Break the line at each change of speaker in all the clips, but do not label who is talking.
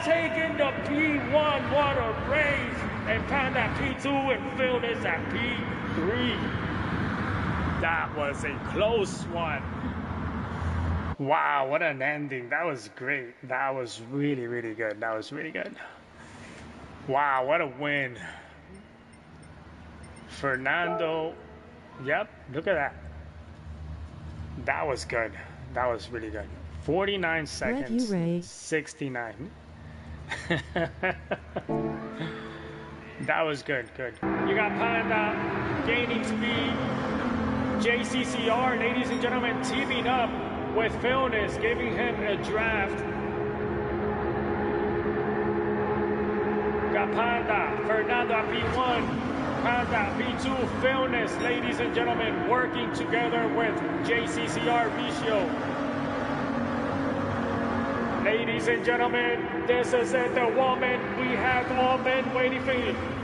taken the P1. What a race. And Panda at P2 and Phil is at P3. That was a close one. Wow, what an ending. That was great. That was really, really good. That was really good. Wow, what a win. Fernando. Yep, look at that. That was good. That was really good. 49 seconds. 69. That was good, good. You got Panda gaining speed. JCCR, ladies and gentlemen, teaming up with Philness, giving him a draft. Got Panda, Fernando at P1, Panda at P2, Philness, ladies and gentlemen, working together with JCCR Vicio. Ladies and gentlemen, this is it, the moment we have all been waiting for.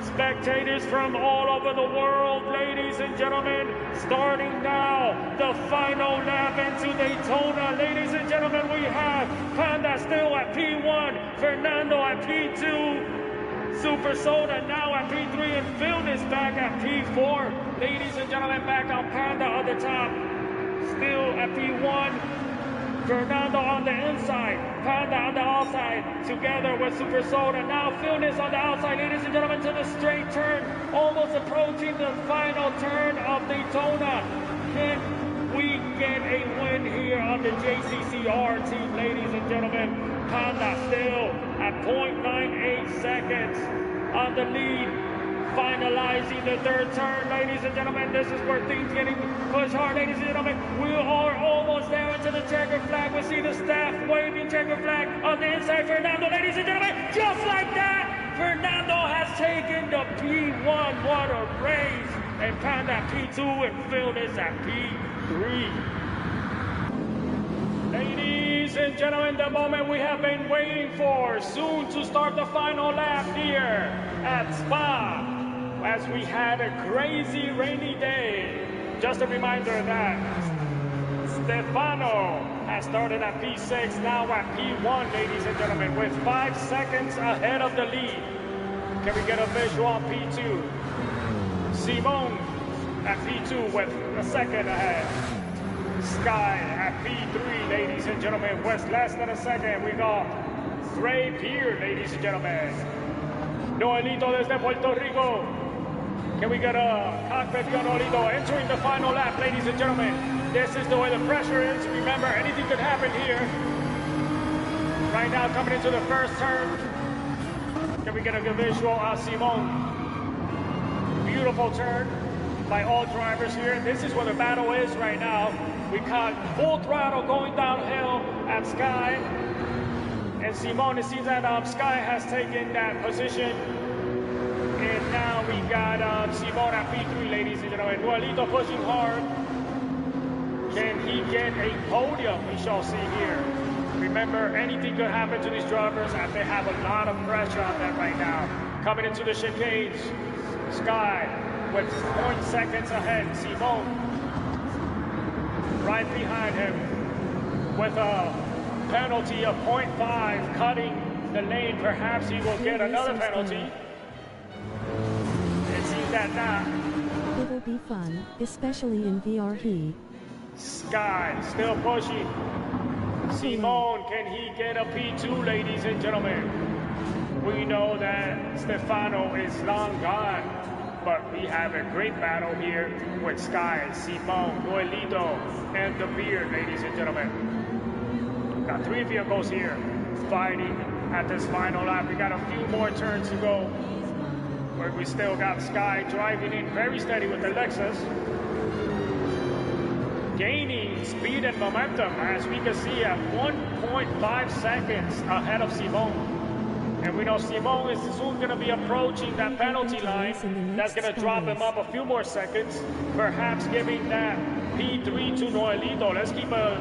Spectators from all over the world, ladies and gentlemen, starting now, the final lap into Daytona. Ladies and gentlemen, we have Panda still at P1, Fernando at P2, Super Soda now at P3, and Phil is back at P4. Ladies and gentlemen, back on Panda on the top, still at P1. Fernando on the inside, Panda on the outside, together with Super Soda. Now Philness on the outside, ladies and gentlemen, to the straight turn, almost approaching the final turn of Daytona. Can we get a win here on the JCCR team, ladies and gentlemen? Panda still at 0.98 seconds on the lead. Finalizing the third turn, ladies and gentlemen. This is where things getting pushed hard, ladies and gentlemen. We are almost there into the checker flag. We see the staff waving checker flag on the inside. Fernando, ladies and gentlemen, just like that, Fernando has taken the P1. What a race! And Panda at P2 and Phil is at P3. Ladies and gentlemen, the moment we have been waiting for, soon to start the final lap here at Spa. As we had a crazy rainy day. Just a reminder that Stefano has started at P6, now at P1, ladies and gentlemen, with 5 seconds ahead of the lead. Can we get a visual on P2? Simone at P2 with a second ahead. Sky at P3, ladies and gentlemen, with less than a second. We got Ray Pierre, ladies and gentlemen. Noelito desde Puerto Rico. Can we get a cockpit view on Noelito entering the final lap, ladies and gentlemen? This is the way the pressure is. Remember, anything could happen here. Right now, coming into the first turn. Can we get a good visual on Simone? Beautiful turn by all drivers here. This is where the battle is right now. We caught full throttle going downhill at Sky. And Simone, it seems that Sky has taken that position. And now we got Simone at P3, ladies and gentlemen. Noelito pushing hard. Can he get a podium? We shall see here. Remember, anything could happen to these drivers as they have a lot of pressure on them right now. Coming into the chicanes, Sky with 0 seconds ahead. Simone right behind him with a penalty of 0.5, cutting the lane. Perhaps he will get another penalty. It seems that not.
It'll be fun, especially in VRE.
Sky still pushing. Simone, can he get a P2, ladies and gentlemen? We know that Stefano is long gone, but we have a great battle here with Sky, Simone, Noelito, and the Beard, ladies and gentlemen. Got 3 vehicles here fighting at this final lap. We got a few more turns to go, where we still got Sky driving in very steady with the Lexus, gaining speed and momentum, as we can see, at 1.5 seconds ahead of Simone. And we know Simone is soon going to be approaching that penalty line. That's going to drop him up a few more seconds, perhaps giving that P3 to Noelito. Let's keep a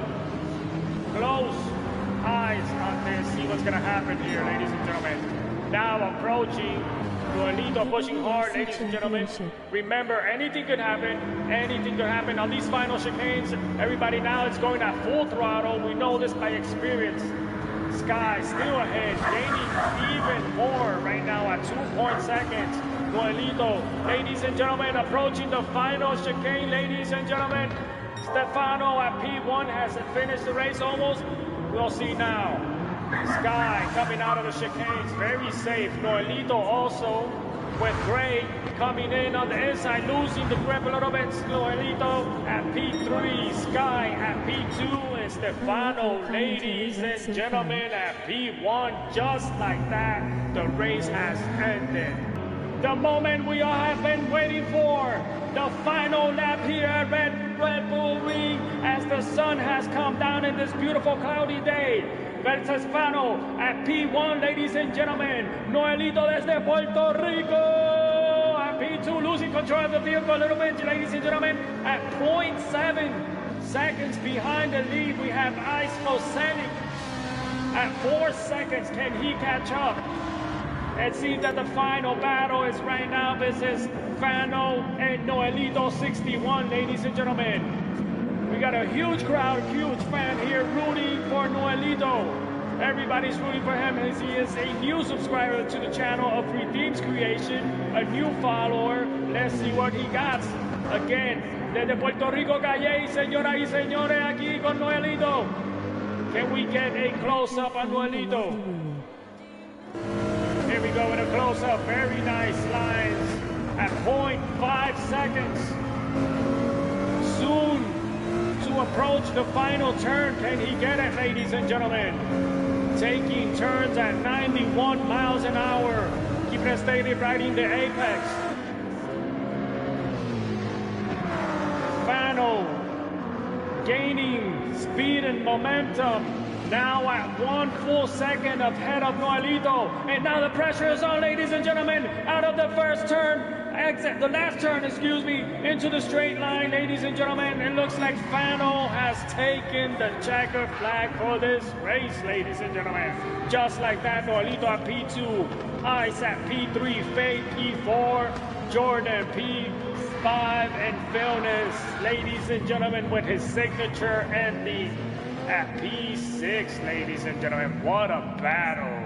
close eyes on this, see what's going to happen here, ladies and gentlemen. Now approaching, Noelito pushing hard, ladies and gentlemen. Remember, anything could happen. Anything could happen on these final chicanes. Everybody now is going at full throttle. We know this by experience. Sky still ahead, gaining even more right now at 2 seconds. Noelito, ladies and gentlemen, approaching the final chicane, ladies and gentlemen. Stefano at P1 has finished the race almost. We'll see now. Sky coming out of the chicanes, very safe. Noelito also with Gray coming in on the inside, losing the grip a little bit. Noelito at P3, Sky at P2, and Stefano, ladies and gentlemen, at P1. Just like that, the race has ended. The moment we all have been waiting for, the final lap here at Red Bull Ring, as the sun has come down in this beautiful cloudy day. Stefano at P1, ladies and gentlemen. Noelito desde Puerto Rico at P2, losing control of the vehicle a little bit, ladies and gentlemen. At 0.7 seconds behind the lead, we have Ice Mosenic. At 4 seconds, can he catch up? It seems that the final battle is right now. This is Fnal and Noelito 61, ladies and gentlemen. We got a huge crowd, huge fan here rooting for Noelito. Everybody's rooting for him as he is a new subscriber to the channel of Redeem's Creation, a new follower. Let's see what he got. Again, desde Puerto Rico, Calle, señoras y señores, aquí con Noelito. Can we get a close-up on Noelito? Here we go with a close-up. Very nice lines at 0.5 seconds. Soon to approach the final turn. Can he get it, ladies and gentlemen? Taking turns at 91 miles an hour. Keeping it steady, riding the apex. Fnal gaining speed and momentum. Now at 1 full second ahead of Noelito. And now the pressure is on, ladies and gentlemen. Out of the first turn, exit, the last turn, excuse me, into the straight line, ladies and gentlemen. It looks like Fnal has taken the checker flag for this race, ladies and gentlemen. Just like that, Noelito at P2, Ice at P3, Faye P4, Jordan P5, and Philness, ladies and gentlemen, with his signature ending at P6, ladies and gentlemen. What a battle.